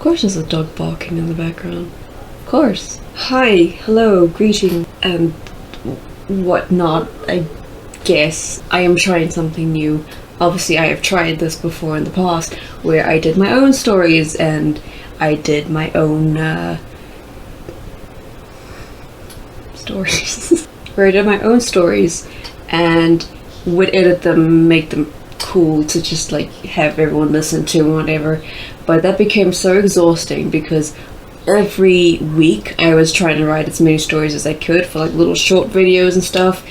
course there's a dog barking in the background. Of course. Hi, hello, greeting, and whatnot, I guess. I am trying something new. Obviously, I have tried this before in the past, where I did my own stories, and I did my own, stories. Where I did my own stories, and would edit them, make them cool to just, like, have everyone listen to and whatever. But that became so exhausting because every week I was trying to write as many stories as I could for, like, little short videos and stuff.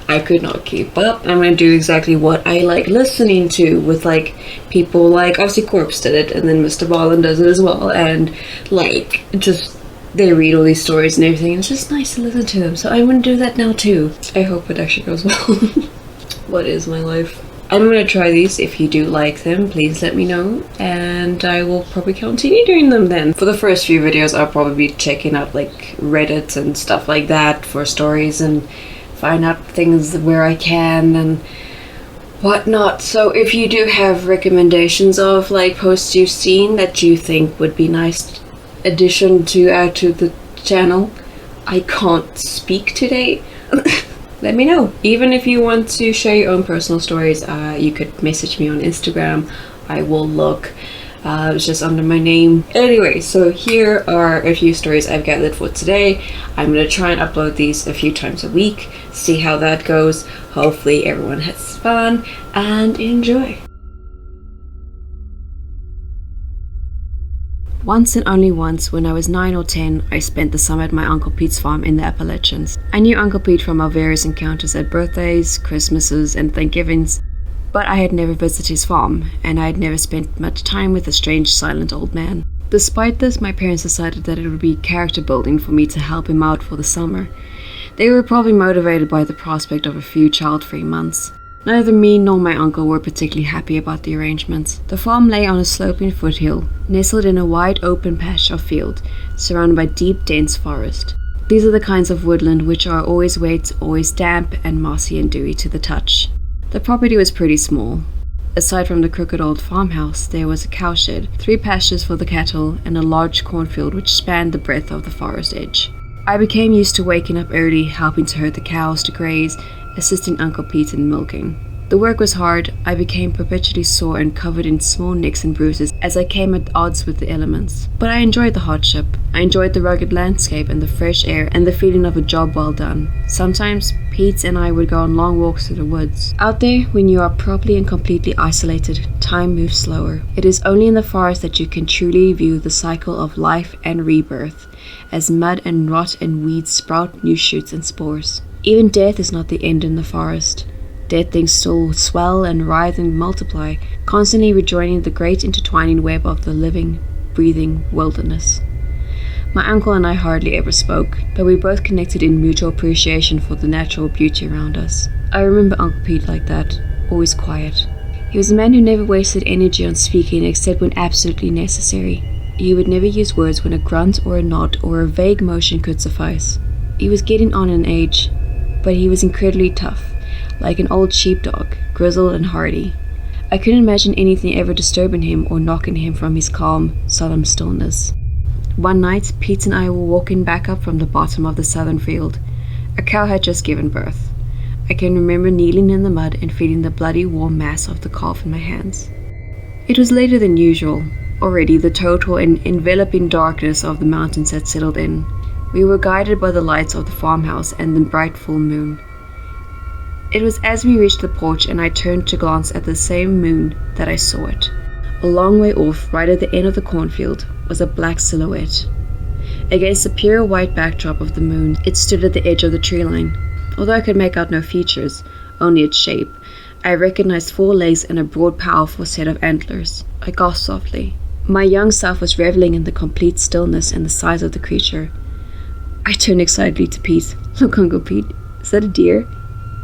I could not keep up. I'm gonna do exactly what I like listening to with, like, people like, obviously Corpse did it, and then Mr. Ballin does it as well, and, like, just, they read all these stories and everything, and it's just nice to listen to them, so I'm gonna do that now too. I hope it actually goes well. What is my life? I'm gonna try these. If you do like them, please let me know, and I will probably continue doing them then. For the first few videos, I'll probably be checking out, like, Reddit and stuff like that for stories, and find out things where I can and whatnot. So if you do have recommendations of, like, posts you've seen that you think would be nice addition to add to the channel, I can't speak today. Let me know. Even if you want to share your own personal stories, you could message me on Instagram. I will look. It's just under my name. Anyway, so here are a few stories I've gathered for today. I'm gonna try and upload these a few times a week, see how that goes. Hopefully everyone has fun and enjoy. Once and only once, when I was 9 or 10, I spent the summer at my Uncle Pete's farm in the Appalachians. I knew Uncle Pete from our various encounters at birthdays, Christmases, and Thanksgivings, but I had never visited his farm, and I had never spent much time with the strange, silent old man. Despite this, my parents decided that it would be character building for me to help him out for the summer. They were probably motivated by the prospect of a few child-free months. Neither me nor my uncle were particularly happy about the arrangements. The farm lay on a sloping foothill, nestled in a wide open patch of field, surrounded by deep, dense forest. These are the kinds of woodland which are always wet, always damp, and mossy and dewy to the touch. The property was pretty small. Aside from the crooked old farmhouse, there was a cowshed, 3 pastures for the cattle, and a large cornfield which spanned the breadth of the forest edge. I became used to waking up early, helping to herd the cows to graze, assisting Uncle Pete in milking. The work was hard. I became perpetually sore and covered in small nicks and bruises as I came at odds with the elements. But I enjoyed the hardship. I enjoyed the rugged landscape and the fresh air and the feeling of a job well done. Sometimes Pete and I would go on long walks through the woods. Out there, when you are properly and completely isolated, time moves slower. It is only in the forest that you can truly view the cycle of life and rebirth, as mud and rot and weeds sprout new shoots and spores. Even death is not the end in the forest. Dead things still swell and writhe and multiply, constantly rejoining the great intertwining web of the living, breathing wilderness. My uncle and I hardly ever spoke, but we both connected in mutual appreciation for the natural beauty around us. I remember Uncle Pete like that, always quiet. He was a man who never wasted energy on speaking except when absolutely necessary. He would never use words when a grunt or a nod or a vague motion could suffice. He was getting on in age, but he was incredibly tough, like an old sheepdog, grizzled and hardy. I couldn't imagine anything ever disturbing him or knocking him from his calm, solemn stillness. One night, Pete and I were walking back up from the bottom of the southern field. A cow had just given birth. I can remember kneeling in the mud and feeling the bloody warm mass of the calf in my hands. It was later than usual. Already the total and enveloping darkness of the mountains had settled in. We were guided by the lights of the farmhouse and the bright full moon. It was as we reached the porch and I turned to glance at the same moon that I saw it. A long way off, right at the end of the cornfield, was a black silhouette. Against the pure white backdrop of the moon, it stood at the edge of the tree line. Although I could make out no features, only its shape, I recognized 4 legs and a broad, powerful set of antlers. I gasped softly. My young self was reveling in the complete stillness and the size of the creature. I turned excitedly to Pete. "Look, Uncle Pete, is that a deer?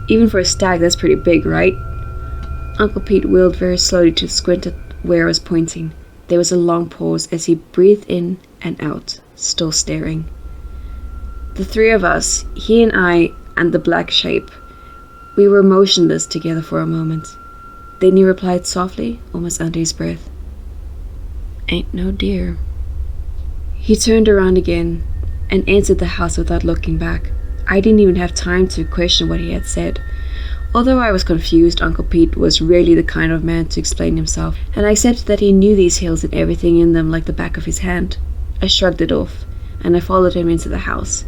Even for a stag, that's pretty big, right?" Uncle Pete wheeled very slowly to squint at where I was pointing. There was a long pause as he breathed in and out, still staring. The 3 of us, he and I, and the black shape, we were motionless together for a moment. Then he replied softly, almost under his breath, "Ain't no deer." He turned around again and entered the house without looking back. I didn't even have time to question what he had said. Although I was confused, Uncle Pete was really the kind of man to explain himself, and I accepted that he knew these hills and everything in them like the back of his hand. I shrugged it off, and I followed him into the house,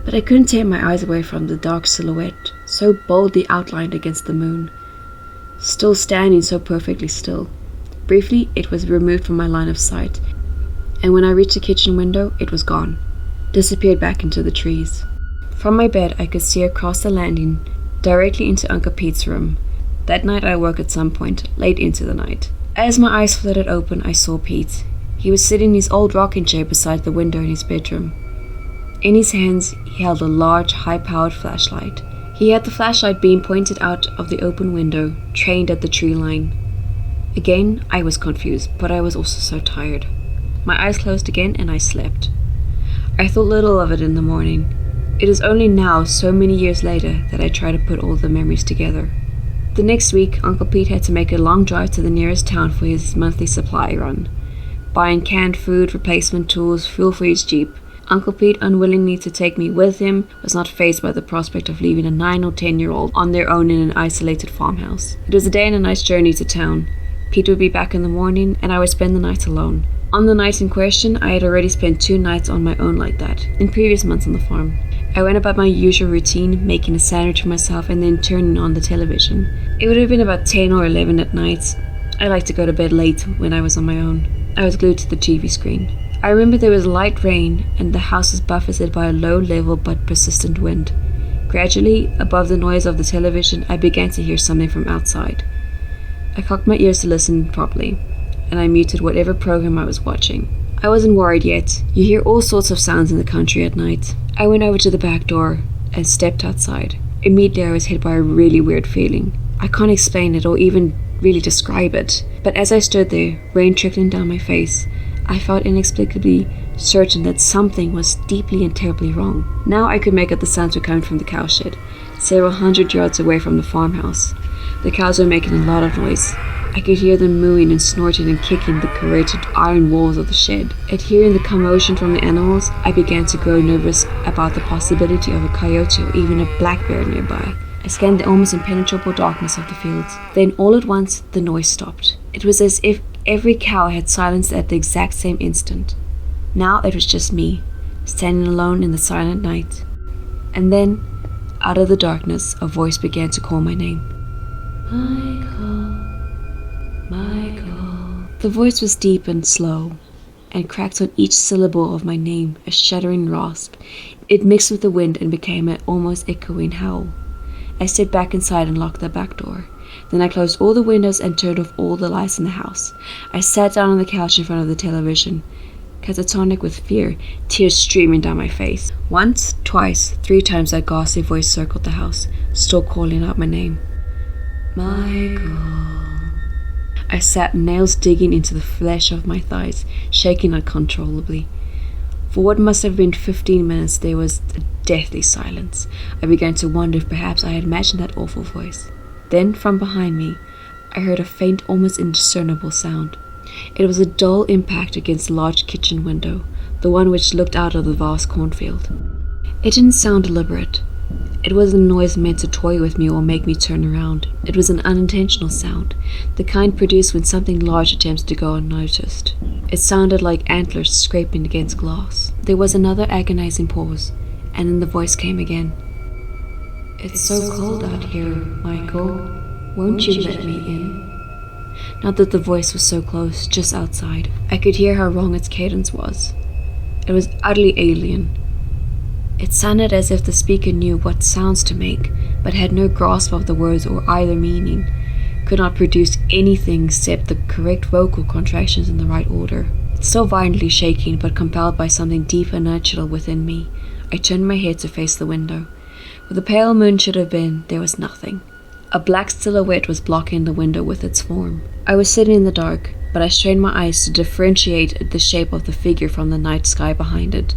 but I couldn't tear my eyes away from the dark silhouette, so boldly outlined against the moon, still standing so perfectly still. Briefly, it was removed from my line of sight, and when I reached the kitchen window, it was gone, disappeared back into the trees. From my bed, I could see across the landing, directly into Uncle Pete's room. That night I woke at some point, late into the night. As my eyes fluttered open, I saw Pete. He was sitting in his old rocking chair beside the window in his bedroom. In his hands, he held a large, high-powered flashlight. He had the flashlight beam pointed out of the open window, trained at the tree line. Again, I was confused, but I was also so tired. My eyes closed again and I slept. I thought little of it in the morning. It is only now, so many years later, that I try to put all the memories together. The next week, Uncle Pete had to make a long drive to the nearest town for his monthly supply run. Buying canned food, replacement tools, fuel for his Jeep. Uncle Pete, unwillingly to take me with him, was not fazed by the prospect of leaving a 9 or 10-year-old on their own in an isolated farmhouse. It was a day and a night's journey to town. Pete would be back in the morning, and I would spend the night alone. On the night in question, I had already spent 2 nights on my own like that, in previous months on the farm. I went about my usual routine, making a sandwich for myself and then turning on the television. It would have been about 10 or 11 at night. I liked to go to bed late when I was on my own. I was glued to the TV screen. I remember there was light rain and the house was buffeted by a low-level but persistent wind. Gradually, above the noise of the television, I began to hear something from outside. I cocked my ears to listen properly, and I muted whatever program I was watching. I wasn't worried yet. You hear all sorts of sounds in the country at night. I went over to the back door and stepped outside. Immediately I was hit by a really weird feeling. I can't explain it or even really describe it, but as I stood there, rain trickling down my face, I felt inexplicably certain that something was deeply and terribly wrong. Now I could make out the sounds were coming from the cowshed, several hundred yards away from the farmhouse. The cows were making a lot of noise. I could hear them mooing and snorting and kicking the corrugated iron walls of the shed. At hearing the commotion from the animals, I began to grow nervous about the possibility of a coyote or even a black bear nearby. I scanned the almost impenetrable darkness of the fields. Then all at once, the noise stopped. It was as if every cow had silenced at the exact same instant. Now it was just me, standing alone in the silent night. And then, out of the darkness, a voice began to call my name. Michael. Michael. The voice was deep and slow, and cracked on each syllable of my name, a shuddering rasp. It mixed with the wind and became an almost echoing howl. I stepped back inside and locked the back door. Then I closed all the windows and turned off all the lights in the house. I sat down on the couch in front of the television, catatonic with fear, tears streaming down my face. Once, twice, 3 times that ghastly voice circled the house, still calling out my name. Michael. I sat, nails digging into the flesh of my thighs, shaking uncontrollably. For what must have been 15 minutes, there was a deathly silence. I began to wonder if perhaps I had imagined that awful voice. Then, from behind me, I heard a faint, almost indiscernible sound. It was a dull impact against the large kitchen window, the one which looked out of the vast cornfield. It didn't sound deliberate. It wasn't a noise meant to toy with me or make me turn around. It was an unintentional sound, the kind produced when something large attempts to go unnoticed. It sounded like antlers scraping against glass. There was another agonizing pause, and then the voice came again. It's so cold out here, Michael. Won't you let me in? Not that the voice was so close, just outside. I could hear how wrong its cadence was. It was utterly alien. It sounded as if the speaker knew what sounds to make, but had no grasp of the words or either meaning, could not produce anything except the correct vocal contractions in the right order. Still violently shaking, but compelled by something deep and natural within me, I turned my head to face the window. Where the pale moon should have been, there was nothing. A black silhouette was blocking the window with its form. I was sitting in the dark, but I strained my eyes to differentiate the shape of the figure from the night sky behind it.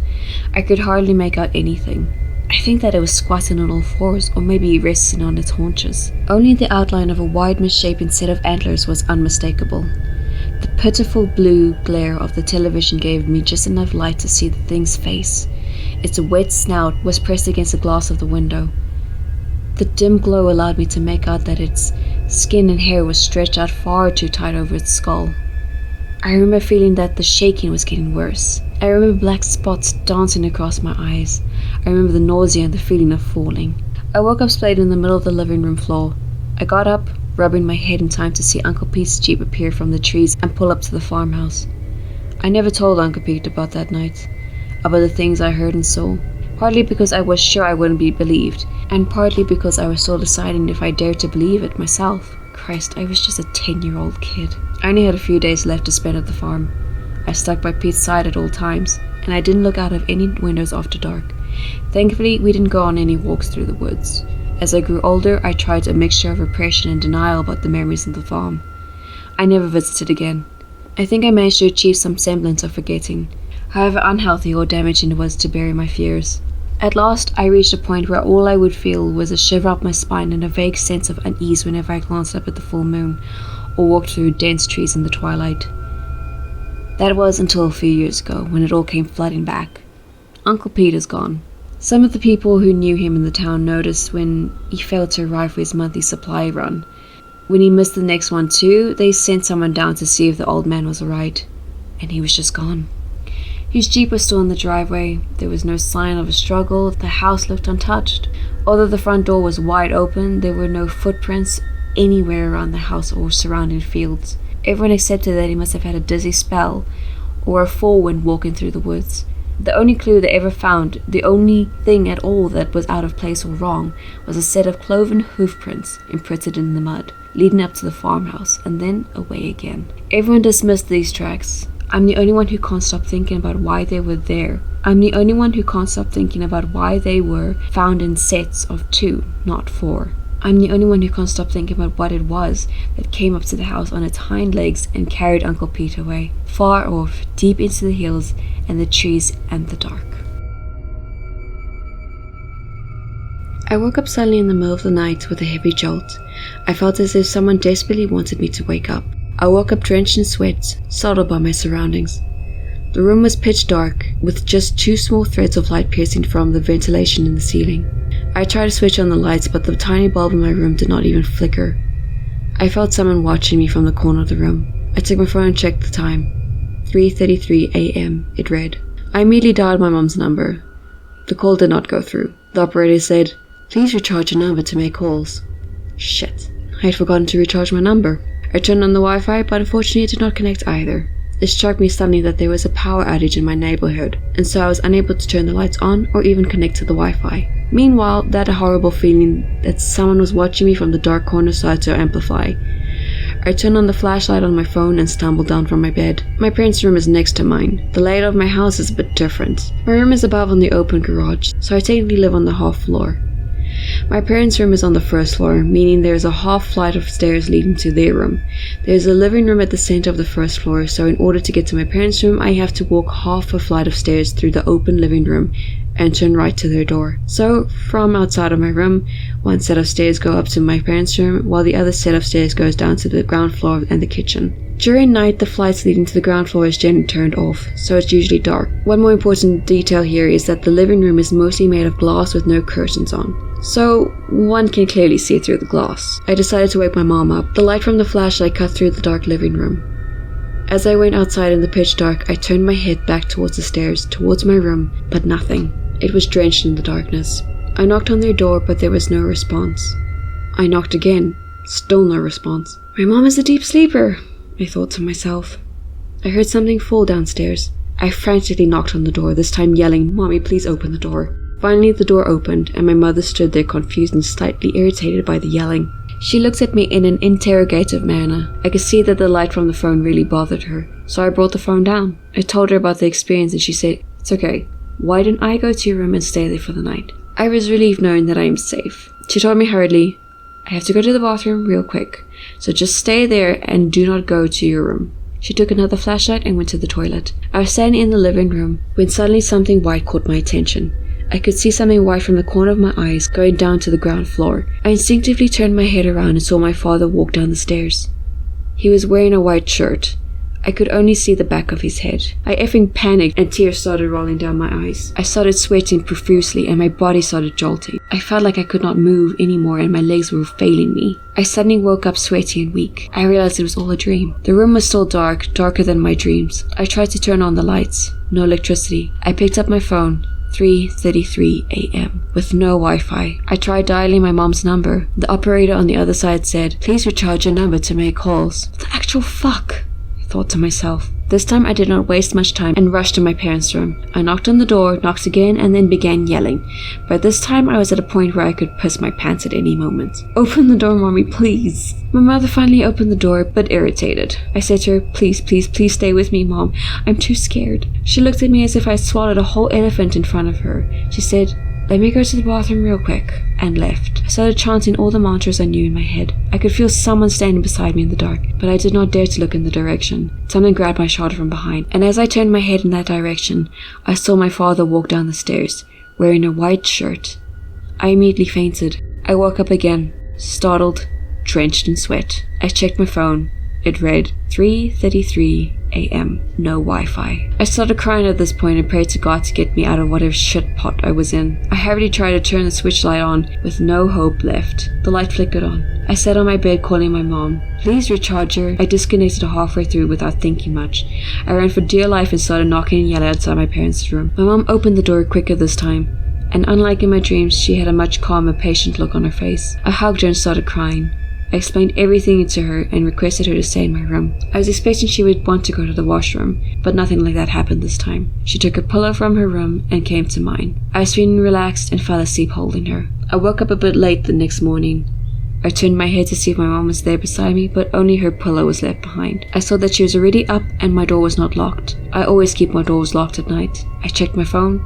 I could hardly make out anything. I think that it was squatting on all fours, or maybe resting on its haunches. Only the outline of a wide misshapen set of antlers was unmistakable. The pitiful blue glare of the television gave me just enough light to see the thing's face. Its wet snout was pressed against the glass of the window. The dim glow allowed me to make out that its skin and hair was stretched out far too tight over its skull. I remember feeling that the shaking was getting worse. I remember black spots dancing across my eyes. I remember the nausea and the feeling of falling. I woke up splayed in the middle of the living room floor. I got up, rubbing my head in time to see Uncle Pete's Jeep appear from the trees and pull up to the farmhouse. I never told Uncle Pete about that night, about the things I heard and saw, partly because I was sure I wouldn't be believed, and partly because I was still deciding if I dared to believe it myself. Christ, I was just a 10-year-old kid. I only had a few days left to spend at the farm. I stuck by Pete's side at all times, and I didn't look out of any windows after dark. Thankfully, we didn't go on any walks through the woods. As I grew older, I tried a mixture of repression and denial about the memories of the farm. I never visited again. I think I managed to achieve some semblance of forgetting, however unhealthy or damaging it was to bury my fears. At last, I reached a point where all I would feel was a shiver up my spine and a vague sense of unease whenever I glanced up at the full moon or walked through dense trees in the twilight. That was until a few years ago, when it all came flooding back. Uncle Pete is gone. Some of the people who knew him in the town noticed when he failed to arrive for his monthly supply run. When he missed the next one too, they sent someone down to see if the old man was alright. And he was just gone. His Jeep was still in the driveway. There was no sign of a struggle. The house looked untouched. Although the front door was wide open, there were no footprints anywhere around the house or surrounding fields. Everyone accepted that he must have had a dizzy spell or a fall when walking through the woods. The only clue they ever found, the only thing at all that was out of place or wrong, was a set of cloven hoofprints imprinted in the mud, leading up to the farmhouse, and then away again. Everyone dismissed these tracks. I'm the only one who can't stop thinking about why they were there. I'm the only one who can't stop thinking about why they were found in sets of 2, not 4. I'm the only one who can't stop thinking about what it was that came up to the house on its hind legs and carried Uncle Pete away, far off, deep into the hills and the trees and the dark. I woke up suddenly in the middle of the night with a heavy jolt. I felt as if someone desperately wanted me to wake up. I woke up drenched in sweat, startled by my surroundings. The room was pitch dark, with just 2 small threads of light piercing from the ventilation in the ceiling. I tried to switch on the lights, but the tiny bulb in my room did not even flicker. I felt someone watching me from the corner of the room. I took my phone and checked the time. 3:33 a.m. it read. I immediately dialed my mom's number. The call did not go through. The operator said, "Please recharge your number to make calls." Shit, I had forgotten to recharge my number. I turned on the Wi-Fi, but unfortunately it did not connect either. It struck me suddenly that there was a power outage in my neighborhood, and so I was unable to turn the lights on or even connect to the Wi-Fi. Meanwhile, that horrible feeling that someone was watching me from the dark corner started to amplify. I turned on the flashlight on my phone and stumbled down from my bed. My parents' room is next to mine. The layout of my house is a bit different. My room is above on the open garage, so I technically live on the half floor. My parents' room is on the first floor, meaning there is a half flight of stairs leading to their room. There is a living room at the center of the first floor, so in order to get to my parents' room, I have to walk half a flight of stairs through the open living room and turn right to their door. So, from outside of my room, one set of stairs go up to my parents' room, while the other set of stairs goes down to the ground floor and the kitchen. During night, the flights leading to the ground floor is generally turned off, so it's usually dark. One more important detail here is that the living room is mostly made of glass with no curtains on, so one can clearly see through the glass. I decided to wake my mom up. The light from the flashlight cut through the dark living room. As I went outside in the pitch dark, I turned my head back towards the stairs, towards my room, but nothing. It was drenched in the darkness. I knocked on their door, but there was no response. I knocked again. Still no response. My mom is a deep sleeper, I thought to myself. I heard something fall downstairs. I frantically knocked on the door, this time yelling, "Mommy, please open the door." Finally, the door opened, and my mother stood there confused and slightly irritated by the yelling. She looked at me in an interrogative manner. I could see that the light from the phone really bothered her, so I brought the phone down. I told her about the experience and she said, "It's okay. Why don't I go to your room and stay there for the night?" I was relieved knowing that I am safe. She told me hurriedly, "I have to go to the bathroom real quick, so just stay there and do not go to your room." She took another flashlight and went to the toilet. I was standing in the living room when suddenly something white caught my attention. I could see something white from the corner of my eyes going down to the ground floor. I instinctively turned my head around and saw my father walk down the stairs. He was wearing a white shirt. I could only see the back of his head. I effing panicked and tears started rolling down my eyes. I started sweating profusely and my body started jolting. I felt like I could not move anymore and my legs were failing me. I suddenly woke up sweaty and weak. I realized it was all a dream. The room was still dark, darker than my dreams. I tried to turn on the lights. No electricity. I picked up my phone. 3:33 a.m. with no Wi-Fi. I tried dialing my mom's number. The operator on the other side said, "Please recharge your number to make calls." What the actual fuck? I thought to myself. This time I did not waste much time and rushed to my parents' room. I knocked on the door, knocked again, and then began yelling. By this time I was at a point where I could piss my pants at any moment. "Open the door, mommy, please." My mother finally opened the door, but irritated. I said to her, "Please, please, please stay with me, Mom. I'm too scared." She looked at me as if I swallowed a whole elephant in front of her. She said, "Let me go to the bathroom real quick," and left. I started chanting all the mantras I knew in my head. I could feel someone standing beside me in the dark, but I did not dare to look in the direction. Someone grabbed my shoulder from behind, and as I turned my head in that direction, I saw my father walk down the stairs, wearing a white shirt. I immediately fainted. I woke up again, startled, drenched in sweat. I checked my phone. It read 3:33 a.m. No Wi-Fi. I started crying at this point and prayed to God to get me out of whatever shit pot I was in. I hurriedly tried to turn the switch light on with no hope left. The light flickered on. I sat on my bed calling my mom. "Please recharge her." I disconnected halfway through without thinking much. I ran for dear life and started knocking and yelling outside my parents' room. My mom opened the door quicker this time, and unlike in my dreams, she had a much calmer, patient look on her face. I hugged her and started crying. I explained everything to her and requested her to stay in my room. I was expecting she would want to go to the washroom, but nothing like that happened this time. She took a pillow from her room and came to mine. I was feeling relaxed and fell asleep holding her. I woke up a bit late the next morning. I turned my head to see if my mom was there beside me, but only her pillow was left behind. I saw that she was already up and my door was not locked. I always keep my doors locked at night. I checked my phone.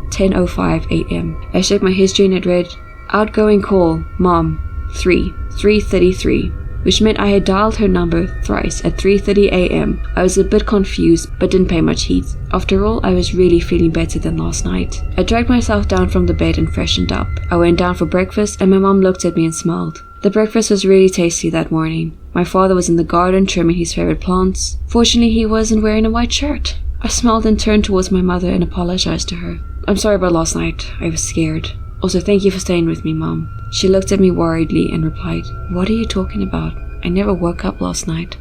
10:05 a.m. I checked my history and it read, "Outgoing call, Mom, 3:33, which meant I had dialed her number thrice at 3:30 a.m. I was a bit confused, but didn't pay much heed. After all, I was really feeling better than last night. I dragged myself down from the bed and freshened up. I went down for breakfast and my mom looked at me and smiled. The breakfast was really tasty that morning. My father was in the garden trimming his favorite plants. Fortunately, he wasn't wearing a white shirt. I smiled and turned towards my mother and apologized to her. "I'm sorry about last night. I was scared. Also, thank you for staying with me, Mom." She looked at me worriedly and replied, "What are you talking about? I never woke up last night."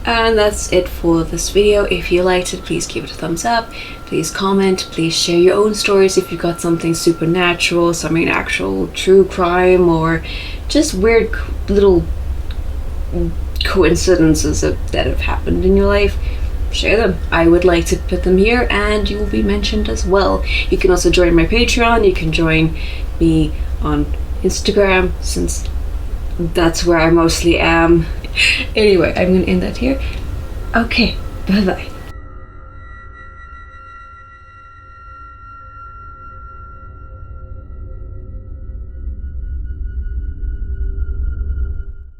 And that's it for this video. If you liked it, please give it a thumbs up. Please comment. Please share your own stories if you got something supernatural, something actual true crime, or just weird little coincidences that have happened in your life. Share them. I would like to put them here and you will be mentioned as well. You can also join my Patreon. You can join me on Instagram, since that's where I mostly am. Anyway, I'm gonna end that here. Okay, bye bye.